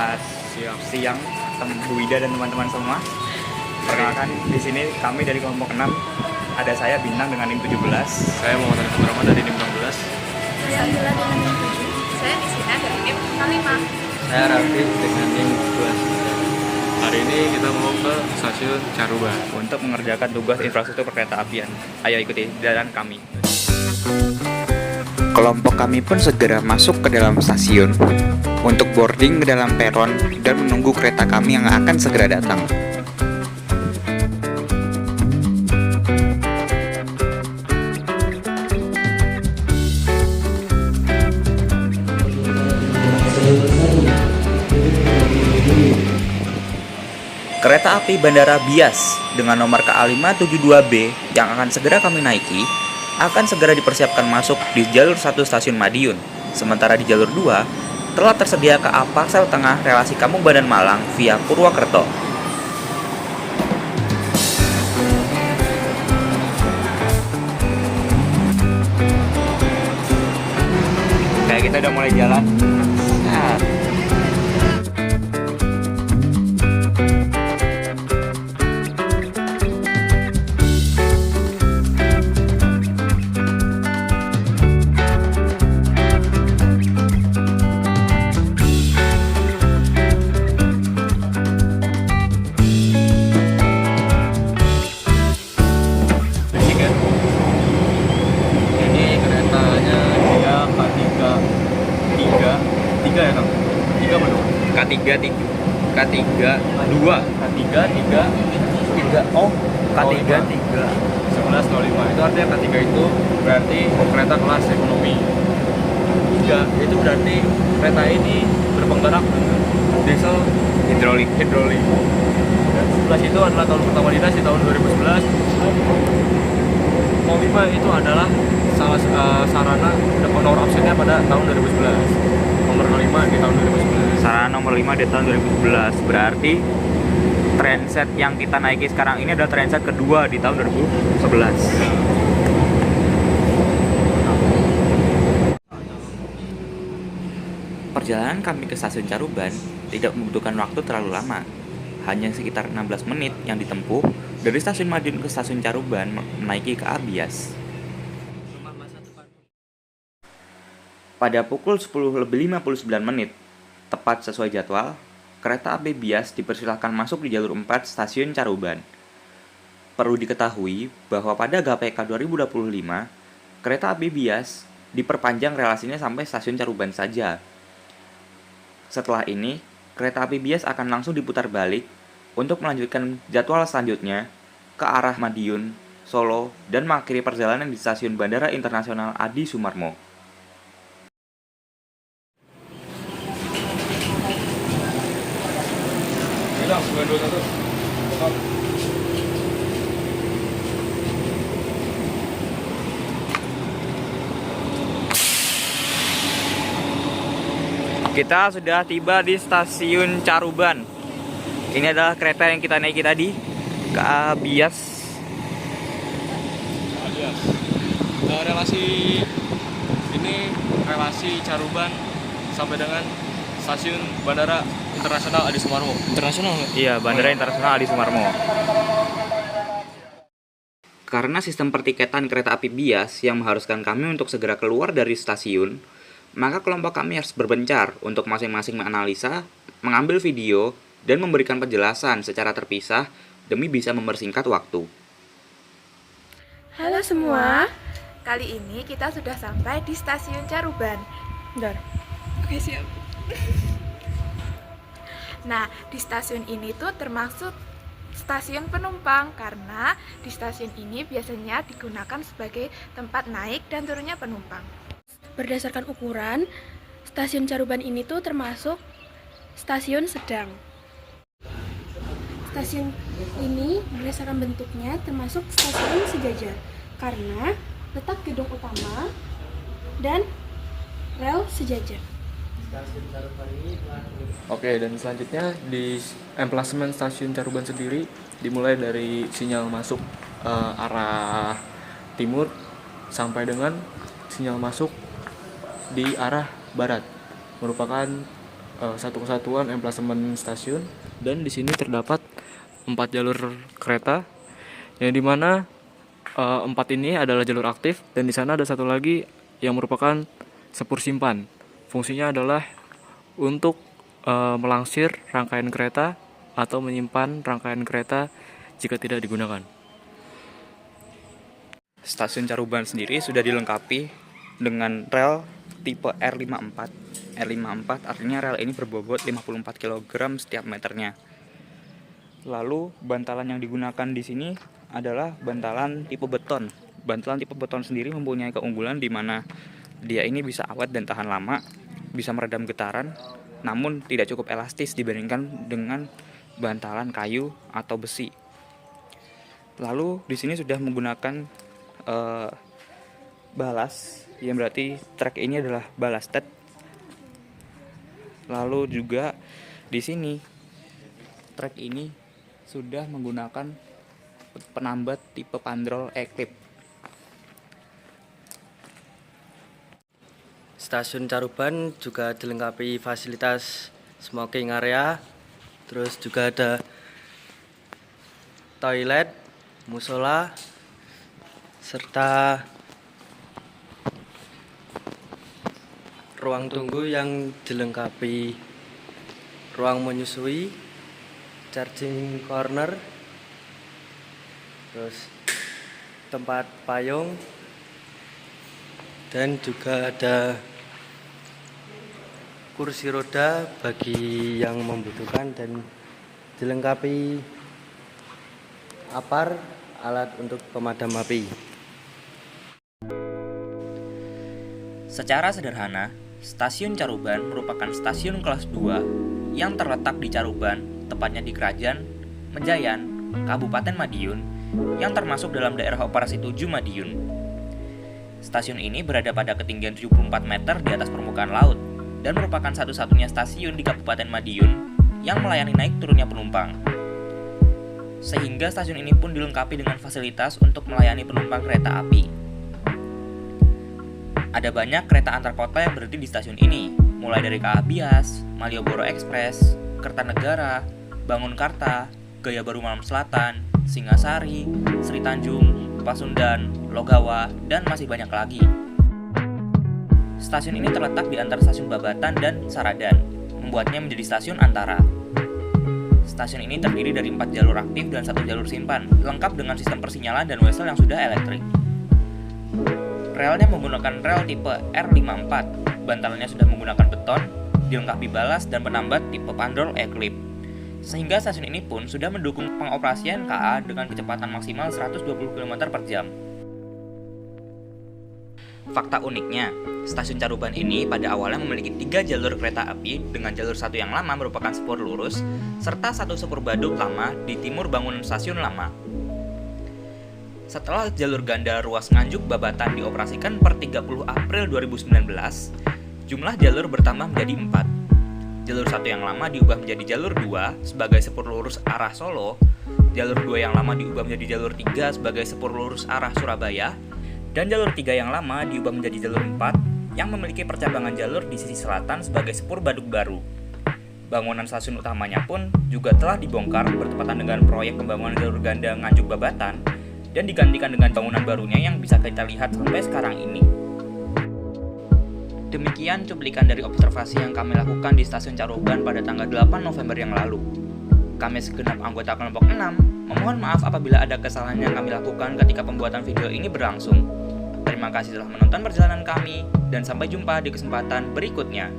Selamat siang Bu Ida dan teman-teman semua. Perkenalkan, di sini kami dari kelompok 6. Ada saya Bintang dengan NIM 17. Saya Muhammad Rahman dari NIM 16. Saya Abdullah dengan NIM 7. Saya Nisina dari NIM 05. Saya Raffi dengan NIM 12. Hari ini kita mau ke stasiun Caruban Untuk mengerjakan tugas infrastruktur perkereta apian. Ayo ikuti jalan kami. Kelompok kami pun segera masuk ke dalam stasiun untuk boarding ke dalam peron dan menunggu kereta kami yang akan segera datang. Kereta api Bandara Bias dengan nomor KA572B yang akan segera kami naiki akan segera dipersiapkan masuk di jalur 1 stasiun Madiun. Sementara di jalur 2 telah tersedia KA Parsel Tengah relasi Kampung Bandan Malang via Purwakerto. Kayak kita udah mulai jalan. Nah, ini keretanya dia K3 ya Kang? 3 apa 2? K3 K3 2 K3 3 oh K3 3 1105. Itu artinya K3 itu berarti kereta kelas ekonomi. 3 itu berarti kereta ini berpenggerak dengan diesel hidrolik. Dan 11 itu adalah tahun pertama dinas di tahun 2011. 05 itu adalah salah sarana honor absennya pada tahun 2011. Nomor 05 di tahun 2011. Sarana nomor 5 di tahun 2011. Berarti trainset yang kita naiki sekarang ini adalah trainset kedua di tahun 2011. Perjalanan kami ke stasiun Caruban tidak membutuhkan waktu terlalu lama. Hanya sekitar 16 menit yang ditempuh dari stasiun Madiun ke stasiun Caruban menaiki KA Bias. Pada pukul 10.59 menit, tepat sesuai jadwal, kereta api Bias dipersilahkan masuk di jalur 4 stasiun Caruban. Perlu diketahui bahwa pada GPK 2025, kereta api Bias diperpanjang relasinya sampai stasiun Caruban saja. Setelah ini, kereta api Bias akan langsung diputar balik untuk melanjutkan jadwal selanjutnya ke arah Madiun, Solo, dan mengakhiri perjalanan di stasiun Bandara Internasional Adi Sumarmo. Bilang 921. Kita sudah tiba di stasiun Caruban. Ini adalah kereta yang kita naiki tadi, KA Bias. Relasi ini relasi Caruban sampai dengan stasiun Bandara Internasional Adi Sumarmo. Internasional nggak? Iya, Bandara Internasional Adi Sumarmo. Karena sistem pertiketan kereta api Bias yang mengharuskan kami untuk segera keluar dari stasiun, maka kelompok kami harus berbencar untuk masing-masing menganalisa, mengambil video, dan memberikan penjelasan secara terpisah demi bisa mempersingkat waktu. Halo semua. Kali ini kita sudah sampai di stasiun Caruban. Bentar. Oke, siap. Nah, di stasiun ini tuh termasuk stasiun penumpang karena di stasiun ini biasanya digunakan sebagai tempat naik dan turunnya penumpang. Berdasarkan ukuran, stasiun Caruban ini tuh termasuk stasiun sedang. Stasiun ini berdasarkan bentuknya termasuk stasiun sejajar karena letak gedung utama dan rel sejajar. Oke, dan selanjutnya di emplasemen stasiun Caruban sendiri dimulai dari sinyal masuk arah timur sampai dengan sinyal masuk di arah barat, merupakan satu kesatuan emplasemen stasiun, dan di sini terdapat 4 jalur kereta yang dimana 4 ini adalah jalur aktif, dan di sana ada satu lagi yang merupakan sepur simpan. Fungsinya adalah untuk melangsir rangkaian kereta atau menyimpan rangkaian kereta jika tidak digunakan. Stasiun Caruban sendiri sudah dilengkapi dengan rel tipe R54. R54 artinya rel ini berbobot 54 kg setiap meternya. Lalu bantalan yang digunakan di sini adalah bantalan tipe beton. Bantalan tipe beton sendiri mempunyai keunggulan di mana dia ini bisa awet dan tahan lama, bisa meredam getaran, namun tidak cukup elastis dibandingkan dengan bantalan kayu atau besi. Lalu di sini sudah menggunakan balas, yang berarti trek ini adalah balasted. Lalu juga di sini trek ini sudah menggunakan penambat tipe Pandrol Eclipse. Stasiun Caruban juga dilengkapi fasilitas smoking area, terus juga ada toilet, musola, serta ruang tunggu yang dilengkapi ruang menyusui, charging corner, terus tempat payung, dan juga ada kursi roda bagi yang membutuhkan, dan dilengkapi apar, alat untuk pemadam api. Secara sederhana, Stasiun Caruban merupakan stasiun kelas 2 yang terletak di Caruban, tepatnya di Kerajaan Menjayan, Kabupaten Madiun, yang termasuk dalam daerah operasi 7 Madiun. Stasiun ini berada pada ketinggian 74 meter di atas permukaan laut dan merupakan satu-satunya stasiun di Kabupaten Madiun yang melayani naik turunnya penumpang. Sehingga stasiun ini pun dilengkapi dengan fasilitas untuk melayani penumpang kereta api. Ada banyak kereta antar kota yang berhenti di stasiun ini, mulai dari KA Bias, Malioboro Express, Kertanegara, Bangunkarta, Gaya Baru Malam Selatan, Singasari, Sri Tanjung, Pasundan, Logawa, dan masih banyak lagi. Stasiun ini terletak di antara stasiun Babatan dan Saradan, membuatnya menjadi stasiun antara. Stasiun ini terdiri dari 4 jalur aktif dan 1 jalur simpan, lengkap dengan sistem persinyalan dan wesel yang sudah elektrik. Relnya menggunakan rel tipe R54, bantalannya sudah menggunakan beton, dilengkapi balas dan penambat tipe Pandrol Eclipse. Sehingga stasiun ini pun sudah mendukung pengoperasian KA dengan kecepatan maksimal 120 km per jam. Fakta uniknya, stasiun Caruban ini pada awalnya memiliki 3 jalur kereta api dengan jalur satu yang lama merupakan sepur lurus, serta 1 sepur baduk lama di timur bangunan stasiun lama. Setelah jalur ganda ruas Nganjuk Babatan dioperasikan per 30 April 2019, jumlah jalur bertambah menjadi 4. Jalur 1 yang lama diubah menjadi jalur 2 sebagai sepur lurus arah Solo, jalur 2 yang lama diubah menjadi jalur 3 sebagai sepur lurus arah Surabaya, dan jalur 3 yang lama diubah menjadi jalur 4 yang memiliki percabangan jalur di sisi selatan sebagai sepur baduk baru. Bangunan stasiun utamanya pun juga telah dibongkar bertepatan dengan proyek pembangunan jalur ganda Nganjuk Babatan dan digantikan dengan bangunan barunya yang bisa kita lihat sampai sekarang ini. Demikian cuplikan dari observasi yang kami lakukan di stasiun Caruban pada tanggal 8 November yang lalu. Kami segenap anggota kelompok 6 memohon maaf apabila ada kesalahan yang kami lakukan ketika pembuatan video ini berlangsung. Terima kasih telah menonton perjalanan kami dan sampai jumpa di kesempatan berikutnya.